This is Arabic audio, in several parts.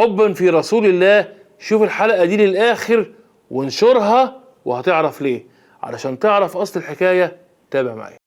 حبا في رسول الله. شوف الحلقة دي للآخر وانشرها وهتعرف ليه. علشان تعرف أصل الحكاية تابع معايا.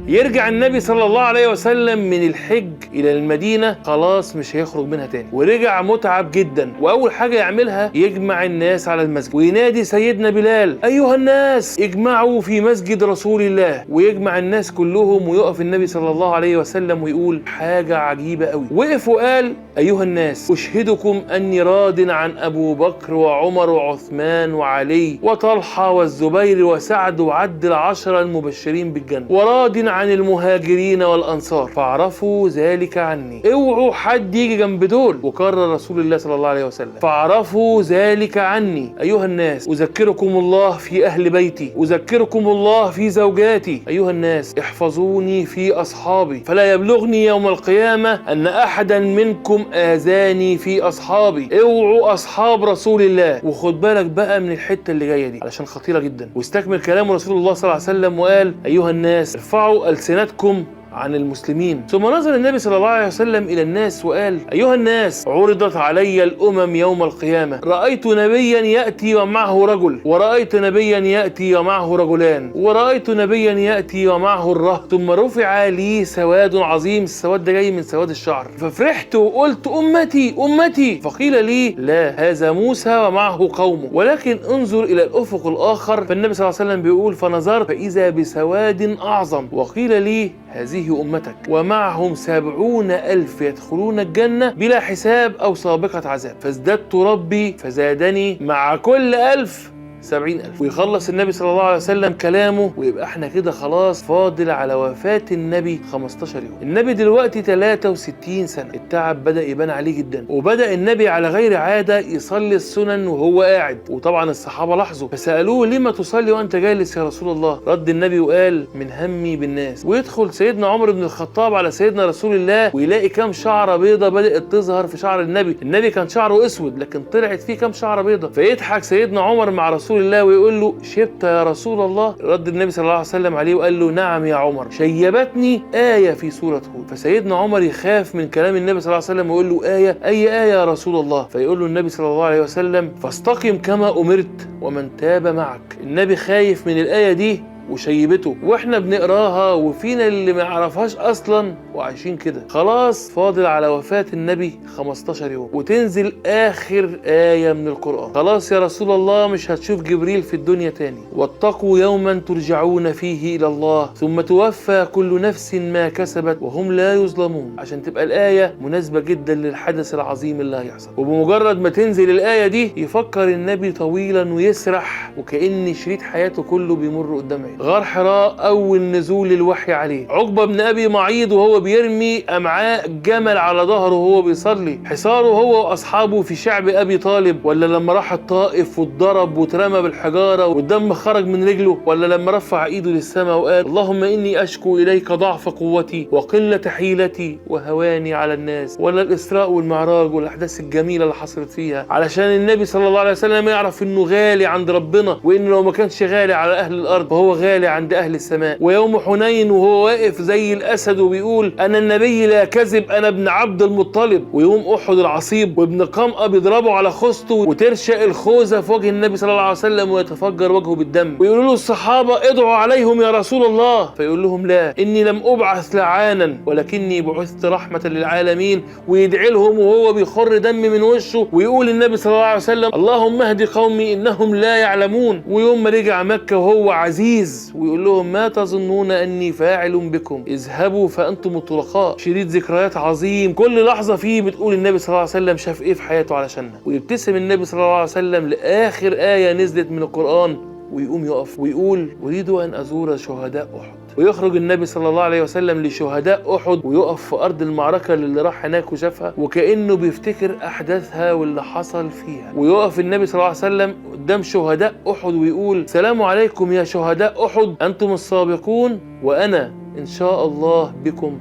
يرجع النبي صلى الله عليه وسلم من الحج إلى المدينة، خلاص مش هيخرج منها تاني، ورجع متعب جدا. وأول حاجة يعملها يجمع الناس على المسجد وينادي سيدنا بلال: أيها الناس اجمعوا في مسجد رسول الله. ويجمع الناس كلهم ويقف النبي صلى الله عليه وسلم ويقول حاجة عجيبة قوي. وقف وقال: أيها الناس أشهدكم أني راض عن أبو بكر وعمر وعثمان وعلي وطلحة والزبير وسعد وعد العشرة المبشرين بالجنة، وراض عن المهاجرين والأنصار، فاعرفوا ذلك عني. اوعوا حد يجي جنب دول. وكرر رسول الله صلى الله عليه وسلم: فاعرفوا ذلك عني. أيها الناس أذكركم الله في أهل بيتي، أذكركم الله في زوجاتي. أيها الناس احفظوني في أصحابي، فلا يبلغني يوم القيامة أن أحدا منكم آذاني في أصحابي. اوعوا أصحاب رسول الله. وخد بالك بقى من الحتة اللي جاية دي علشان خطيرة جدا. واستكمل كلام رسول الله صلى الله عليه وسلم وقال: أيها الناس ارفعوا ألسنتكم عن المسلمين. ثم نظر النبي صلى الله عليه وسلم إلى الناس وقال: أيها الناس عرضت علي الأمم يوم القيامة، رأيت نبيا يأتي ومعه رجل، ورأيت نبيا يأتي ومعه رجلان، ورأيت نبيا يأتي ومعه الرهط، ثم رفع لي سواد عظيم. السواد ده جاي من سواد الشعر، ففرحت وقلت: أمتي أمتي. فقيل لي: لا، هذا موسى ومعه قومه، ولكن انظر إلى الأفق الآخر. فالنبي صلى الله عليه وسلم بيقول: فنظرت فإذا بسواد أعظم، وقيل لي: هذه أمتك ومعهم 70,000 يدخلون الجنة بلا حساب أو سابقة عذاب، فازددت ربي فزادني مع كل 1000 70,000. ويخلص النبي صلى الله عليه وسلم كلامه، ويبقى احنا كده خلاص فاضل على وفاة النبي 15 يوم. النبي دلوقتي 63 سنة، التعب بدأ يبان عليه جدا، وبدأ النبي على غير عادة يصلي السنن وهو قاعد. وطبعا الصحابة لاحظوا فسألوه: لما تصلي وانت جالس يا رسول الله؟ رد النبي وقال: من همي بالناس. ويدخل سيدنا عمر بن الخطاب على سيدنا رسول الله ويلاقي كام شعرة بيضة بدأت تظهر في شعر النبي. النبي كان شعره اسود لكن طلعت فيه كام شعرة بيضة. فيضحك سيدنا عمر مع رسول الله ويقول له: شبت يا رسول الله؟ رد النبي صلى الله عليه وسلم عليه وقال له: نعم يا عمر، شيبتني آية في سورة هود. فسيدنا عمر يخاف من كلام النبي صلى الله عليه وسلم ويقول له: آية؟ أي آية يا رسول الله؟ فيقول له النبي صلى الله عليه وسلم: فاستقم كما أمرت ومن تاب معك. النبي خايف من الآية دي وشيبته، واحنا بنقراها وفينا اللي ما يعرفهاش اصلا وعايشين كده. خلاص فاضل على وفاة النبي 15 يوم وتنزل اخر آية من القرآن: خلاص يا رسول الله مش هتشوف جبريل في الدنيا تاني، واتقوا يوما ترجعون فيه الى الله ثم توفى كل نفس ما كسبت وهم لا يظلمون. عشان تبقى الآية مناسبة جدا للحدث العظيم اللي هيحصل. وبمجرد ما تنزل الآية دي يفكر النبي طويلا ويسرح وكأن شريط حياته كله بيمر قدام عينه. غار حراء أول نزول الوحي عليه، عقبة بن أبي معيط وهو بيرمي أمعاء جمل على ظهره وهو بيصلي، حصاره هو وأصحابه في شعب أبي طالب، ولا لما راح الطائف واتضرب واترمى بالحجارة والدم خرج من رجله، ولا لما رفع إيده للسماء وقال: اللهم إني أشكو إليك ضعف قوتي وقلة حيلتي وهواني على الناس، ولا الإسراء والمعراج والأحداث الجميلة اللي حصلت فيها. علشان النبي صلى الله عليه وسلم يعرف إنه غالي عند ربنا، وإنه لو ما كانش غالي على أهل الأرض فهو غالي عند أهل السماء. ويوم حنين وهو واقف زي الأسد وبيقول: أنا النبي لا كذب، أنا ابن عبد المطلب. ويوم أحد العصيب وابن قمأ بيضربوا على خوذته وترشق الخوذة في وجه النبي صلى الله عليه وسلم ويتفجر وجهه بالدم، ويقولوا له الصحابة: ادعوا عليهم يا رسول الله. فيقول لهم: لا، إني لم أبعث لعانا ولكني بعثت رحمة للعالمين. ويدعي لهم وهو بيخر دم من وشه، ويقول النبي صلى الله عليه وسلم: اللهم اهد قومي إنهم لا يعلمون. ويوم ما رجع مكة وهو عزيز ويقول لهم: ما تظنون أني فاعل بكم، اذهبوا فأنتم الطلقاء. شريط ذكريات عظيم كل لحظة فيه بتقول النبي صلى الله عليه وسلم شاف إيه في حياته علشاننا. ويبتسم النبي صلى الله عليه وسلم لآخر آية نزلت من القرآن ويقوم يقف ويقول: أريد أن أزور شهداء أحد. ويخرج النبي صلى الله عليه وسلم لشهداء أحد ويقف في أرض المعركة اللي راح هناك وشافها وكأنه بيفتكر أحداثها واللي حصل فيها. ويقف النبي صلى الله عليه وسلم قدام شهداء أحد ويقول: سلام عليكم يا شهداء أحد، أنتم السابقون وأنا إن شاء الله بكم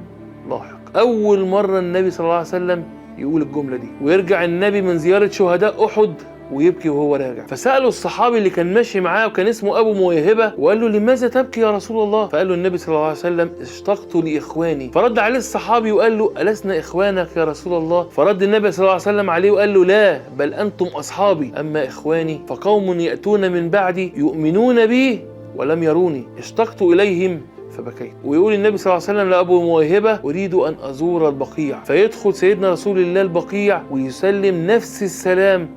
لاحق. أول مرة النبي صلى الله عليه وسلم يقول الجملة دي. ويرجع النبي من زيارة شهداء أحد ويبكي وهو راجع. فسأله الصحابي اللي كان ماشي معاه وكان اسمه أبو مويهبة وقال له لماذا تبكي يا رسول الله؟ فقال له النبي صلى الله عليه وسلم اشتقت لإخواني. فرد عليه الصحابي وقال له ألسنا إخوانك يا رسول الله؟ فرد النبي صلى الله عليه وسلم عليه وقال له لا، بل أنتم أصحابي، أما إخواني فقوم يأتون من بعدي يؤمنون بي ولم يروني، اشتقت إليهم فبكيت. ويقول النبي صلى الله عليه وسلم لأبو مويهبة أريد أن أزور البقيع، فيدخل سيدنا رسول الله البقيع ويسلم نفس السلام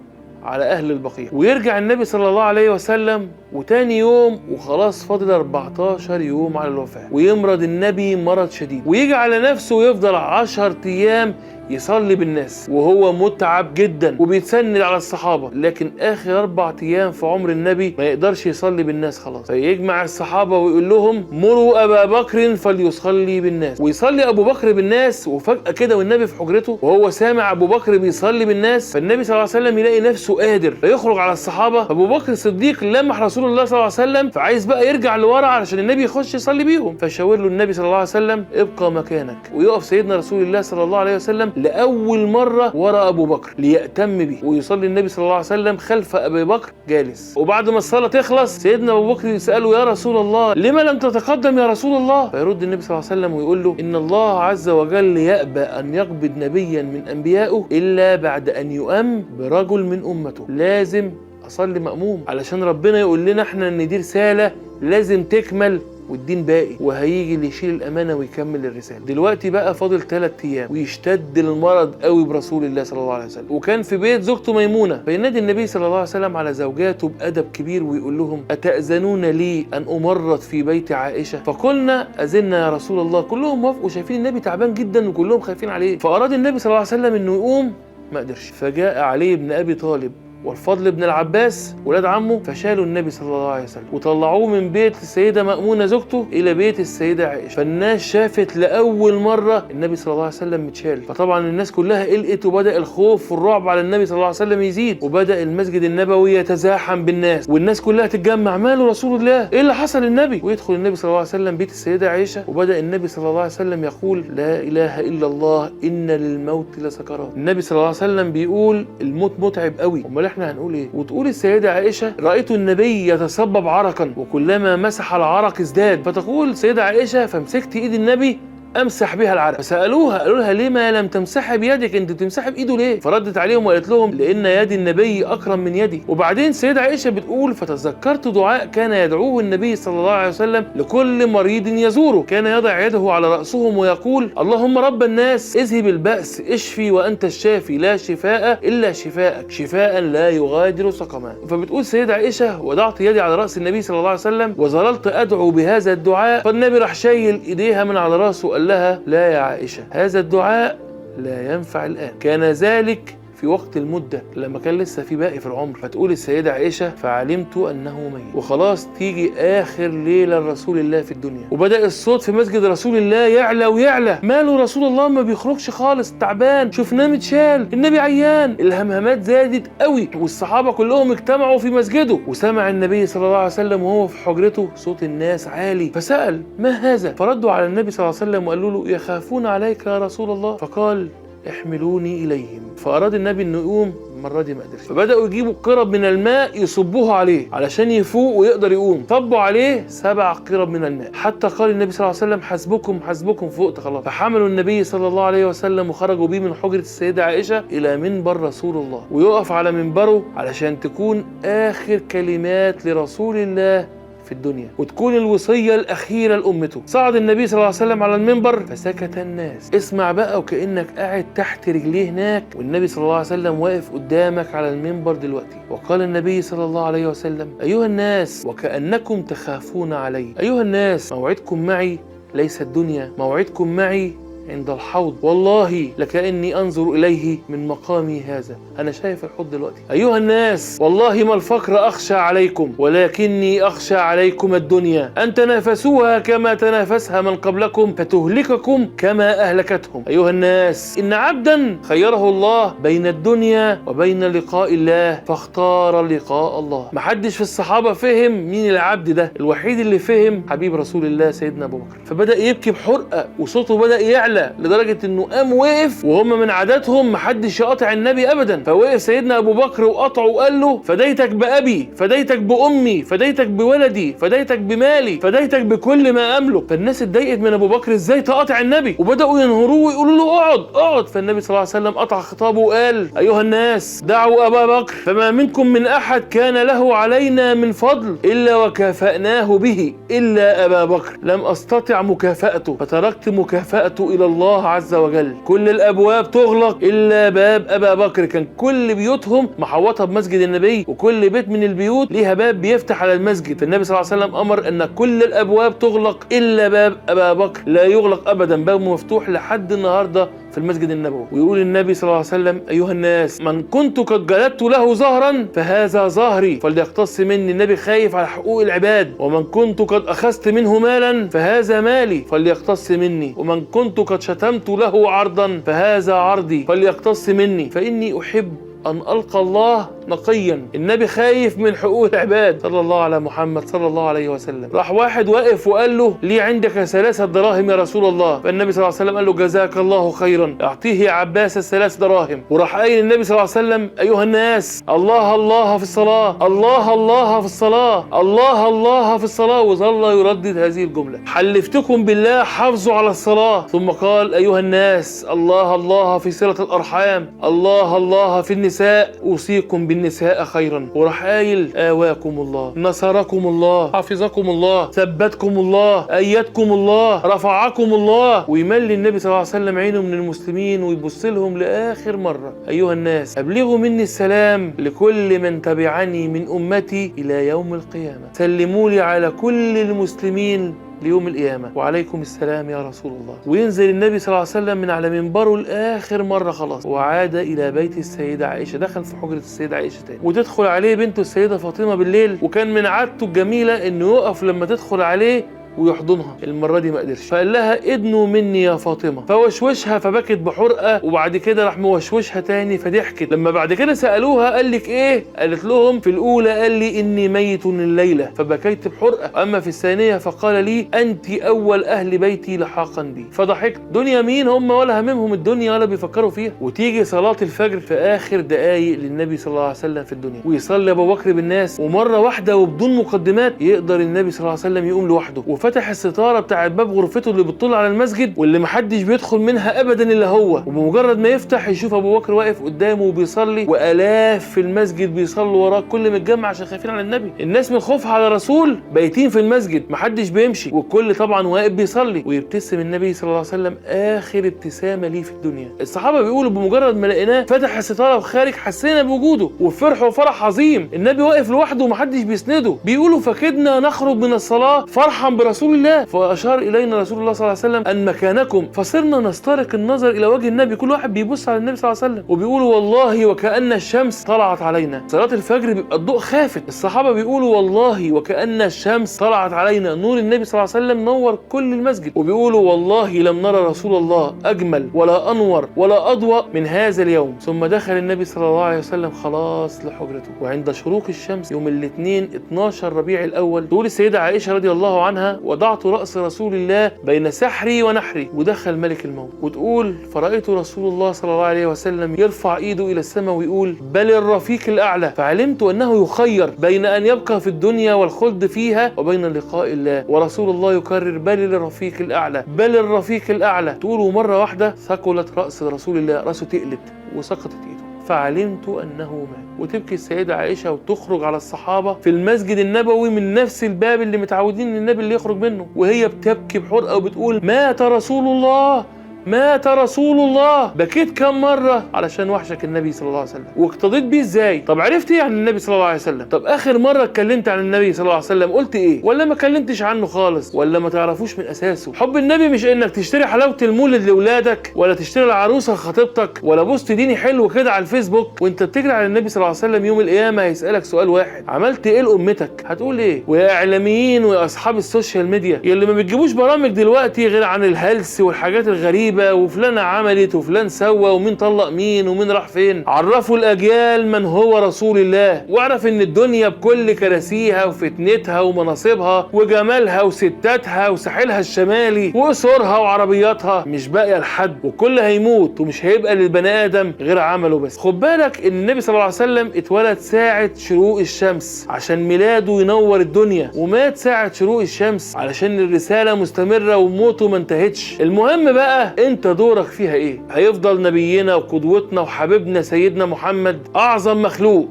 على أهل البقيع، ويرجع النبي صلى الله عليه وسلم وتاني يوم وخلاص فاضل 14 يوم على الوفاة، ويمرض النبي مرض شديد ويجي على نفسه ويفضل 10 أيام يصلي بالناس وهو متعب جدا وبيتسند على الصحابة، لكن آخر 4 أيام في عمر النبي ما يقدرش يصلي بالناس خلاص، فيجمع الصحابة ويقول لهم مروا أبا بكر فليصلي بالناس، ويصلي أبو بكر بالناس. وفجأة كده والنبي في حجرته وهو سامع أبو بكر بيصلي بالناس، فالنبي صلى الله عليه وسلم يلاقي نفسه قادر فيخرج على الصحابة. أبو بكر الصديق لمح رسول الله صلى الله عليه وسلم فعايز بقى يرجع لورا علشان النبي يخش يصلي بيهم، فشاور له النبي صلى الله عليه وسلم ابقى مكانك. ويقف سيدنا رسول الله صلى الله عليه وسلم لأول مرة ورا أبو بكر ليأتم به، ويصلي النبي صلى الله عليه وسلم خلف أبي بكر جالس. وبعد ما الصلاة تخلص سيدنا أبو بكر يسأله يا رسول الله لما لم تتقدم يا رسول الله؟ فيرد النبي صلى الله عليه وسلم ويقول له إن الله عز وجل يأبى أن يقبض نبيا من أنبيائه إلا بعد أن يؤم برجل من أمته، لازم أصلي مأموم علشان ربنا يقول لنا احنا ان دي رسالة لازم تكمل والدين باقي، وهيجي اللي يشيل الأمانة ويكمل الرسالة. دلوقتي بقى فاضل 3 أيام ويشتد المرض قوي برسول الله صلى الله عليه وسلم، وكان في بيت زوجته ميمونة، فينادي النبي صلى الله عليه وسلم على زوجاته بأدب كبير ويقول لهم أتأذنون لي أن أمرض في بيت عائشة؟ فقلنا أذنا يا رسول الله. كلهم وافقوا، شايفين النبي تعبان جدا وكلهم خايفين عليه. فأراد النبي صلى الله عليه وسلم إنه يقوم، ما قدرش، فجاء علي بن أبي طالب والفضل بن العباس ولاد عمه فشالوا النبي صلى الله عليه وسلم وطلعوه من بيت السيدة مأمونة زوجته إلى بيت السيدة عائشة. فالناس شافت لأول مرة النبي صلى الله عليه وسلم متشال، فطبعا الناس كلها قلقت وبدأ الخوف والرعب على النبي صلى الله عليه وسلم يزيد، وبدأ المسجد النبوي يتزاحم بالناس والناس كلها تتجمع. ماله رسول الله؟ إيه اللي حصل النبي؟ ويدخل النبي صلى الله عليه وسلم بيت السيدة عائشة، وبدأ النبي صلى الله عليه وسلم يقول لا إله إلا الله إن للموت لسكرات. النبي صلى الله عليه وسلم بيقول الموت متعب قوي، امال احنا هنقول ايه؟ وتقول السيدة عائشة رأيت النبي يتصبب عرقا وكلما مسح العرق ازداد، فتقول السيدة عائشة فمسكت ايد النبي امسح بها العرق. فسالوها قالوا لها لما لم تمسحي بيدك، انت بتمسحي بايده ليه؟ فردت عليهم وقالت لهم لان يد النبي اكرم من يدي. وبعدين السيده عائشه بتقول فتذكرت دعاء كان يدعوه النبي صلى الله عليه وسلم لكل مريض يزوره، كان يضع يده على راسهم ويقول اللهم رب الناس اذهب الباس اشفي وانت الشافي لا شفاء الا شفاءك شفاء لا يغادر سقما. فبتقول السيده عائشه وضعت يدي على راس النبي صلى الله عليه وسلم وظللت ادعو بهذا الدعاء، فالنبي راح شايل ايديها من على راسه قال لها لا يا عائشة هذا الدعاء لا ينفع الآن، كان ذلك في وقت المدة لما كان لسه في باقي في العمر. فتقول السيدة عائشة فعلمت أنه ميت. وخلاص تيجي آخر ليلة لرسول الله في الدنيا، وبدأ الصوت في مسجد رسول الله يعلى ويعلى، ماله رسول الله ما بيخرجش خالص، تعبان، شفناه متشال، النبي عيان. الهمهمات زادت قوي والصحابة كلهم اجتمعوا في مسجده، وسمع النبي صلى الله عليه وسلم وهو في حجرته صوت الناس عالي، فسأل ما هذا؟ فردوا على النبي صلى الله عليه وسلم وقالوا له يخافون عليك يا رسول الله، فقال احملوني إليهم. فأراد النبي أنه يقوم، المرة دي ما قدرش، فبدأوا يجيبوا قرب من الماء يصبوها عليه علشان يفوق ويقدر يقوم. صبوا عليه 7 قرب من الماء حتى قال النبي صلى الله عليه وسلم حسبكم حسبكم فوقت خلاص. فحملوا النبي صلى الله عليه وسلم وخرجوا بيه من حجرة السيدة عائشة إلى منبر رسول الله، ويقف على منبره علشان تكون آخر كلمات لرسول الله في الدنيا وتكون الوصية الأخيرة لأمته. صعد النبي صلى الله عليه وسلم على المنبر فسكت الناس. اسمع بقى وكأنك قاعد تحت رجليه هناك والنبي صلى الله عليه وسلم واقف قدامك على المنبر دلوقتي. وقال النبي صلى الله عليه وسلم أيها الناس وكأنكم تخافون علي، أيها الناس موعدكم معي ليس الدنيا، موعدكم معي عند الحوض، والله لكأني أنظر إليه من مقامي هذا، أنا شايف الحوض دلوقتي. أيها الناس والله ما الفقر أخشى عليكم ولكني أخشى عليكم الدنيا، أن تنافسوها كما تنافسها من قبلكم فتهلككم كما أهلكتهم. أيها الناس إن عبدا خيره الله بين الدنيا وبين لقاء الله فاختار لقاء الله. محدش في الصحابة فهم مين العبد ده، الوحيد اللي فهم حبيب رسول الله سيدنا أبو بكر، فبدأ يبكي بحرقة وصوته بدأ يعلى تعالى، لدرجه انه قام وقف وهم من عاداتهم محدش يقاطع النبي ابدا، فوقف سيدنا ابو بكر وقطعه وقال له فديتك بابي، فديتك بامي، فديتك بولدي، فديتك بمالي، فديتك بكل ما املك. فالناس اتضايقت من ابو بكر، ازاي تقاطع النبي؟ وبداوا ينهروه ويقولوا له اقعد اقعد. فالنبي صلى الله عليه وسلم قطع خطابه وقال ايها الناس دعوا ابا بكر فما منكم من احد كان له علينا من فضل الا وكافأناه به الا ابا بكر، لم استطع مكافأته فتركت مكافأته الى الله عز وجل. كل الابواب تغلق الا باب ابا بكر. كان كل بيوتهم محوطه بمسجد النبي، وكل بيت من البيوت ليها باب بيفتح على المسجد. فالنبي صلى الله عليه وسلم امر ان كل الابواب تغلق الا باب ابا بكر، لا يغلق ابدا، باب مفتوح لحد النهارده في المسجد النبوي. ويقول النبي صلى الله عليه وسلم ايها الناس من كنت قد جلدت له ظهرا فهذا ظهري فليقتص مني. النبي خايف على حقوق العباد. ومن كنت قد اخذت منه مالا فهذا مالي فليقتص مني. ومن كنت قد شتمت له عرضا فهذا عرضي فليقتص مني، فاني احب أن ألقى الله نقيا. النبي خايف من حقوق العباد صلى الله على محمد صلى الله عليه وسلم. راح واحد واقف وقال له لي عندك 3 دراهم يا رسول الله. فالنبي صلى الله عليه وسلم قال له جزاك الله خيرا، أعطيه يا عباس 3 دراهم. وراح قايل النبي صلى الله عليه وسلم أيها الناس الله الله في الصلاة، الله الله في الصلاة، الله الله في الصلاة، وظل يردد هذه الجملة حلفتكم بالله حافظوا على الصلاة. ثم قال أيها الناس الله الله في صلة الأرحام، الله الله في النساء، أوصيكم بالنساء خيرا. وراح قايل آواكم الله، نصركم الله، حفظكم الله، ثبتكم الله، أيدكم الله، رفعكم الله. ويملي النبي صلى الله عليه وسلم عينه من المسلمين ويبص لهم لآخر مرة أيها الناس أبلغوا مني السلام لكل من تبعني من أمتي إلى يوم القيامة، سلموا لي على كل المسلمين ليوم القيامة وعليكم السلام يا رسول الله. وينزل النبي صلى الله عليه وسلم من على منبره لآخر مرة خلاص، وعاد إلى بيت السيدة عائشة، دخل في حجرة السيدة عائشة تاني، وتدخل عليه بنته السيدة فاطمة بالليل. وكان من عادته الجميلة إنه يقف لما تدخل عليه ويحضنها. المرة دي ما قدرش، فقال لها ادنوا مني يا فاطمة، فوشوشها فبكت بحرقة. وبعد كده راح موشوشها تاني فضحكت. لما بعد كده سألوها قال لك ايه؟ قالت لهم في الأولى قال لي إني ميت الليلة فبكيت بحرقة، أما في الثانية فقال لي أنت أول أهل بيتي لحاقا بي، فضحكت. دنيا مين هم؟ ولا هممهم الدنيا ولا بيفكروا فيها. وتيجي صلاة الفجر في آخر دقايق للنبي صلى الله عليه وسلم في الدنيا، ويصلي أبو بكر بالناس، ومرة واحدة وبدون مقدمات يقدر النبي صلى الله عليه وسلم يقوم لوحده، فتح الستاره بتاعت باب غرفته اللي بتطل على المسجد واللي محدش بيدخل منها ابدا الا هو. وبمجرد ما يفتح يشوف ابو بكر واقف قدامه وبيصلي، والاف في المسجد بيصلوا وراه، كل متجمع عشان خايفين على النبي. الناس من خوفها على الرسول بايتين في المسجد، محدش بيمشي، والكل طبعا واقف بيصلي. ويبتسم النبي صلى الله عليه وسلم اخر ابتسامه ليه في الدنيا. الصحابه بيقولوا بمجرد ما لقيناه فتح الستاره وخارج حسينا بوجوده وفرحوا فرح عظيم. النبي واقف لوحده ومحدش بيسنده. بيقولوا فكدنا نخرج من الصلاه فرحا برسول الله، فاشار الينا رسول الله صلى الله عليه وسلم ان مكانكم، فصرنا نسترق النظر الى وجه النبي، كل واحد بيبص على النبي صلى الله عليه وسلم. وبيقولوا والله وكأن الشمس طلعت علينا. صلاه الفجر بيبقى الضوء خافت، الصحابه بيقولوا والله وكأن الشمس طلعت علينا، نور النبي صلى الله عليه وسلم نور كل المسجد. وبيقولوا والله لم نرى رسول الله اجمل ولا انور ولا اضوأ من هذا اليوم. ثم دخل النبي صلى الله عليه وسلم خلاص لحجرته، وعند شروق الشمس يوم الاثنين 12 ربيع الاول تقول السيده عائشه رضي الله عنها وضعت رأس رسول الله بين سحري ونحري، ودخل ملك الموت. وتقول فرأيت رسول الله صلى الله عليه وسلم يرفع ايده الى السماء ويقول بل الرفيق الاعلى، فعلمت انه يخير بين ان يبقى في الدنيا والخلد فيها وبين لقاء الله. ورسول الله يكرر بل الرفيق الاعلى، بل الرفيق الاعلى. تقول مرة واحدة ثقلت رأس رسول الله، رأسه تقلت وسقطت ايده، فعلمت أنه مات. وتبكي السيدة عائشة وتخرج على الصحابة في المسجد النبوي من نفس الباب اللي متعودين النبي اللي يخرج منه، وهي بتبكي بحرقة وبتقول مات رسول الله، مات رسول الله. بكيت كم مرة علشان وحشك النبي صلى الله عليه وسلم. واقتضيت بيه ازاي؟ طب عرفت ايه عن النبي صلى الله عليه وسلم؟ طب اخر مرة اتكلمت عن النبي صلى الله عليه وسلم قلت ايه؟ ولا ما اتكلمتش عنه خالص؟ ولا ما تعرفوش من اساسه؟ حب النبي مش انك تشتري حلاوة المولد لاولادك، ولا تشتري العروسة لخطيبتك، ولا بوست ديني حلو كده على الفيسبوك وانت بتجري على النبي صلى الله عليه وسلم. يوم القيامة هيسألك سؤال واحد، عملت ايه لامتك؟ هتقول ايه؟ ويا اعلاميين ويا اصحاب السوشيال ميديا يلي ما بتجيبوش برامج دلوقتي غير عن الهلس والحاجات الغريبة غريبة، وفلانة عملت وفلان سوى، ومين طلق مين ومين راح فين. عرفوا الأجيال من هو رسول الله، واعرف إن الدنيا بكل كراسيها وفتنتها ومناصبها وجمالها وستاتها وساحلها الشمالي وقصورها وعربياتها مش باقية لحد، وكل هيموت ومش هيبقى للبني آدم غير عمله بس. خد بالك إن النبي صلى الله عليه وسلم اتولد ساعة شروق الشمس عشان ميلاده ينور الدنيا، ومات ساعة شروق الشمس علشان الرسالة مستمرة وموته ما انتهتش. المهم بقى انت دورك فيها ايه؟ هيفضل نبينا وقدوتنا وحبيبنا سيدنا محمد اعظم مخلوق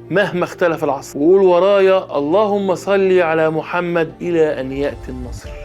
مهما اختلف العصر. وقول ورايا: اللهم صل على محمد الى ان يأتي النصر.